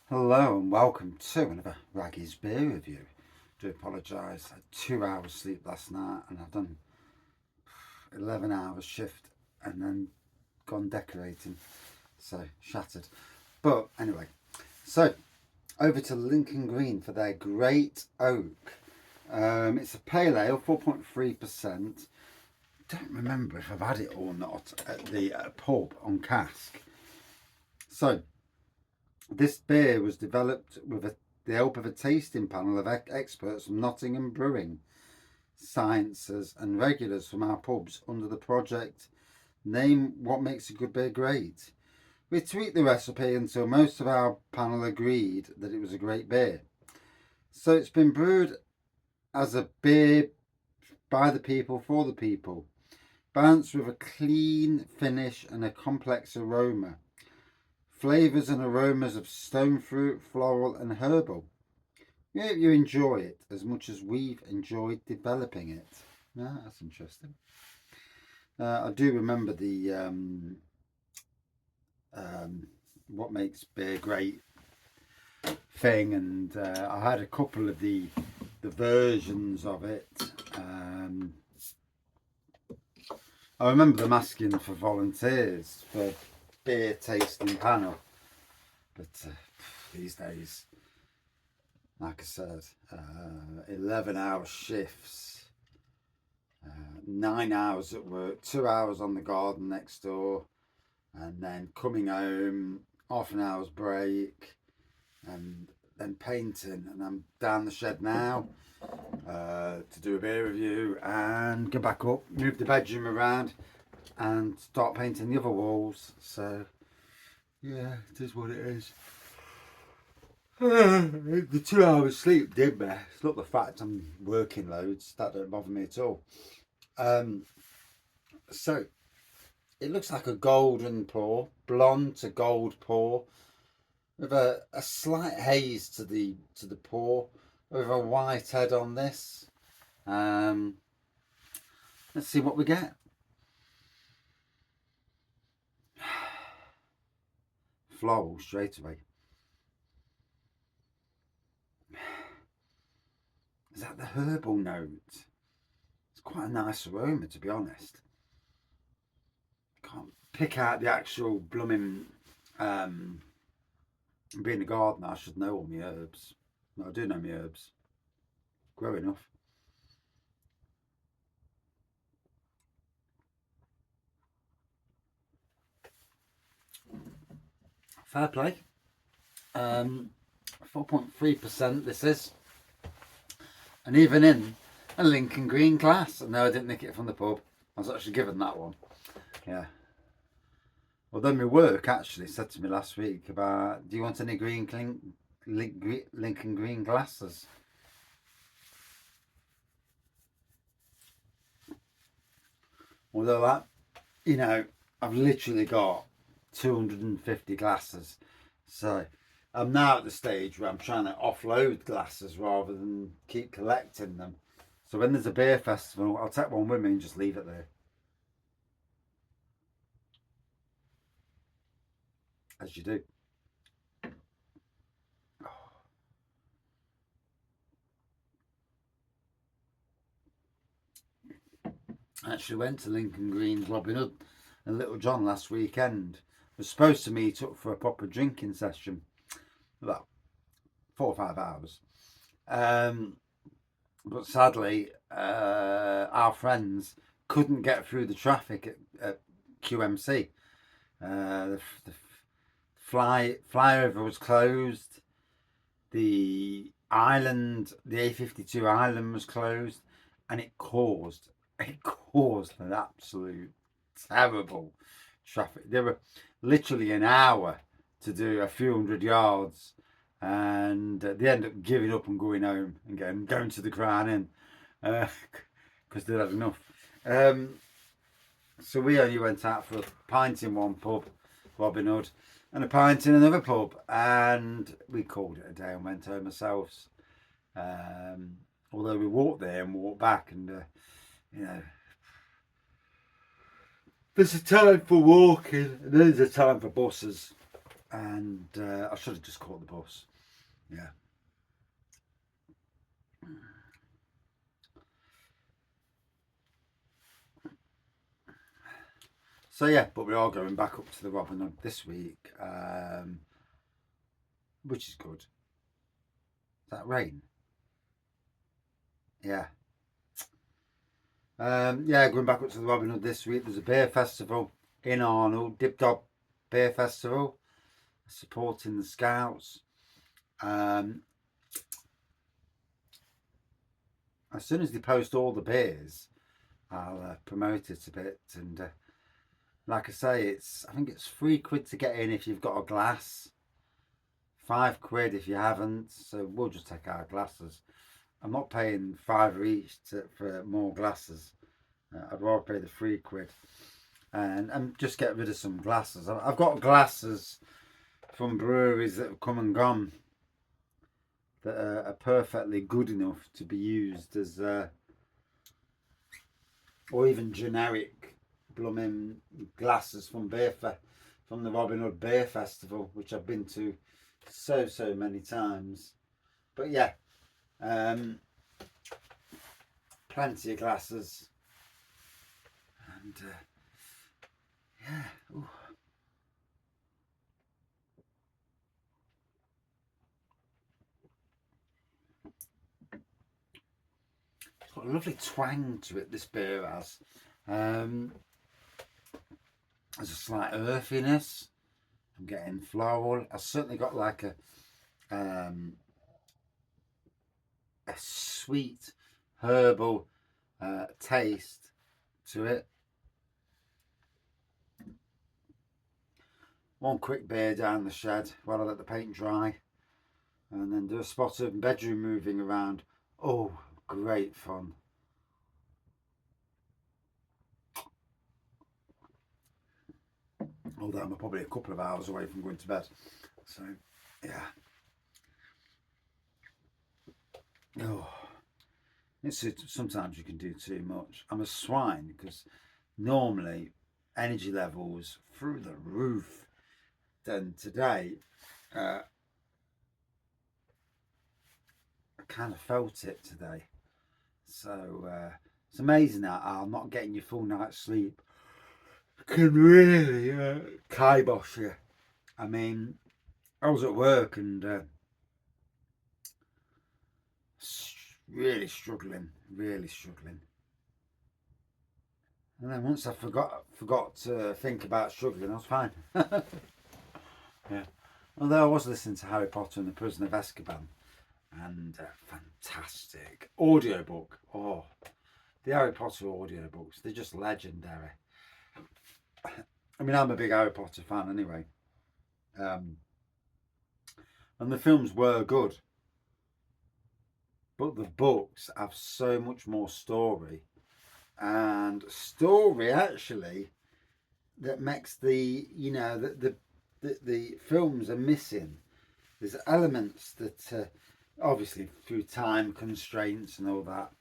Hello and welcome to another Raggy's Beer Review. Do apologise, I had 2 hours sleep last night and I've done 11 hours shift and then gone decorating, so shattered. But anyway, so over to Lincoln Green for their Great Oak. It's a pale ale, 4.3%. Don't remember if I've had it or not at the pub on cask. So this beer was developed with the help of a tasting panel of experts from Nottingham Brewing, Sciences and regulars from our pubs under the project Name What Makes a Good Beer Great. We tweaked the recipe until most of our panel agreed that it was a great beer. So it's been brewed as a beer by the people for the people, balanced with a clean finish and a complex aroma. Flavours and aromas of stone fruit, floral and herbal. We hope you enjoy it as much as we've enjoyed developing it. That's interesting. I do remember the what makes beer great thing, and I had a couple of the versions of it. I remember them asking for volunteers for beer tasting panel, but these days, like I said, 11-hour shifts, 9 hours at work, 2 hours on the garden next door, and then coming home, half an hour's break, and then painting. And I'm down the shed now to do a beer review and go back up, move the bedroom around and start painting the other walls. So yeah, it is what it is. The 2 hours sleep did me. It's not the fact I'm working loads, that don't bother me at all. So it looks like a golden pour, blonde to gold pour, with a slight haze to the pour, with a white head on this. Let's see what we get. Floral straight away. Is that the herbal note? It's quite a nice aroma, to be honest. Can't pick out the actual blooming. Being a gardener, I should know all my herbs. No, I do know my herbs. Grow enough. Fair play. 4.3% this is. And even in a Lincoln Green glass. No, I didn't nick it from the pub. I was actually given that one. Yeah. Although my work actually said to me last week about, do you want any Lincoln Green glasses? Although that, I've literally got 250 glasses. So I'm now at the stage where I'm trying to offload glasses rather than keep collecting them. So when there's a beer festival, I'll take one with me and just leave it there. As you do. I actually went to Lincoln Green's Robin Hood and Little John last weekend. Was supposed to meet up for a proper drinking session, about 4 or 5 hours. But sadly, our friends couldn't get through the traffic at QMC. The flyover was closed. The A52 island was closed, and it caused an absolute terrible traffic. There were literally an hour to do a few hundred yards, and they ended up giving up and going home and going to the Crown Inn because they'd had enough. So we only went out for a pint in one pub, Robin Hood, and a pint in another pub, and we called it a day and went home ourselves. Although we walked there and walked back, and there's a time for walking and there's a time for buses. And I should have just caught the bus. Yeah. So yeah, but we are going back up to the Robin Hood this week, which is good. Is that rain? Yeah. Yeah, going back up to the Robin Hood this week. There's a beer festival in Arnold, Dip Dob Beer Festival, supporting the Scouts. As soon as they post all the beers, I'll promote it a bit. And like I say, I think it's £3 to get in if you've got a glass, £5 if you haven't. So we'll just take our glasses. I'm not paying £5 each for more glasses. I'd rather pay the £3 and just get rid of some glasses. I've got glasses from breweries that have come and gone that are perfectly good enough to be used as or even generic blooming glasses from from the Robin Hood Beer Festival, which I've been to so many times. But yeah, plenty of glasses, and yeah. Ooh. It's got a lovely twang to it, this beer has. There's a slight earthiness. I'm getting floral. I've certainly got like a sweet herbal taste to it. One quick beer down the shed while I let the paint dry, and then do a spot of bedroom moving around. Oh, great fun. Although I'm probably a couple of hours away from going to bed. So, yeah. Oh, sometimes you can do too much. I'm a swine because normally energy levels through the roof. Then today, I kind of felt it today. So it's amazing that I'm not getting your full night's sleep can really kibosh you. I mean, I was at work and really struggling. And then once I forgot to think about struggling, I was fine. Yeah. Although I was listening to Harry Potter and the Prisoner of Azkaban, and fantastic audiobook. Oh, the Harry Potter audiobooks, they're just legendary. I mean, I'm a big Harry Potter fan anyway. And the films were good. But the books have so much more story. And story actually that makes the films are missing. There's elements that obviously through time constraints and all that.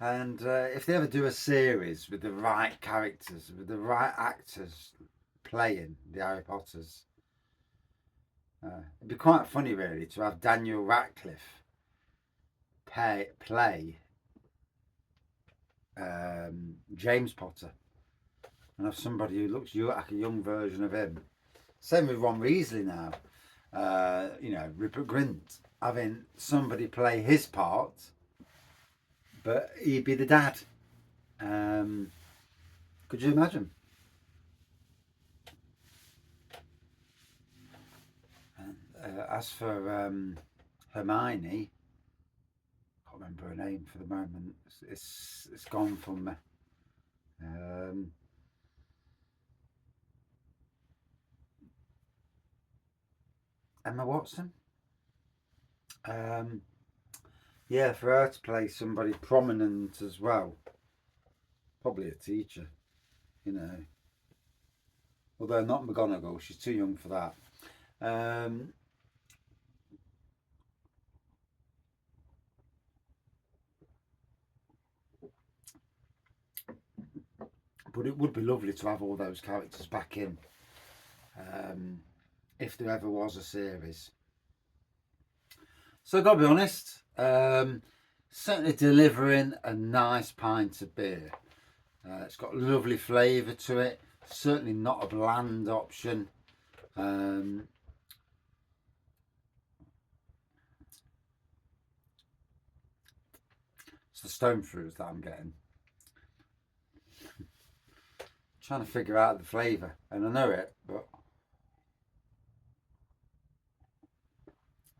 And if they ever do a series with the right characters, with the right actors playing the Harry Potters, it'd be quite funny really to have Daniel Radcliffe play James Potter, and have somebody who looks like a young version of him. Same with Ron Weasley now. Rupert Grint having somebody play his part, but he'd be the dad. Could you imagine? And as for Hermione, I can't remember her name for the moment. It's gone from me. Emma Watson. Yeah, for her to play somebody prominent as well. Probably a teacher, you know. Although not McGonagall, she's too young for that. But it would be lovely to have all those characters back in. if there ever was a series. So I've got to be honest, certainly delivering a nice pint of beer. It's got lovely flavour to it, certainly not a bland option. It's the stone fruits that I'm getting. Trying to figure out the flavour, and I know it, but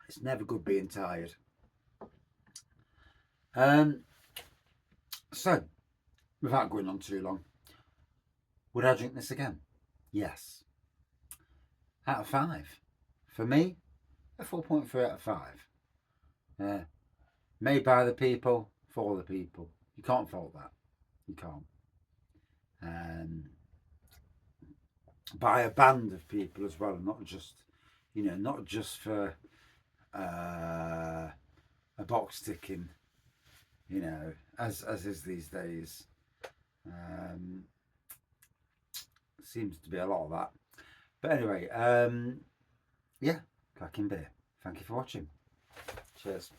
it's never good being tired. So, without going on too long, would I drink this again? Yes. Out of 5. For me, a 4.3 out of 5. Made by the people, for the people. You can't fault that. You can't. By a band of people as well, not just, not just for a box ticking, as is these days. Seems to be a lot of that. But anyway, yeah, cracking beer. Thank you for watching. Cheers.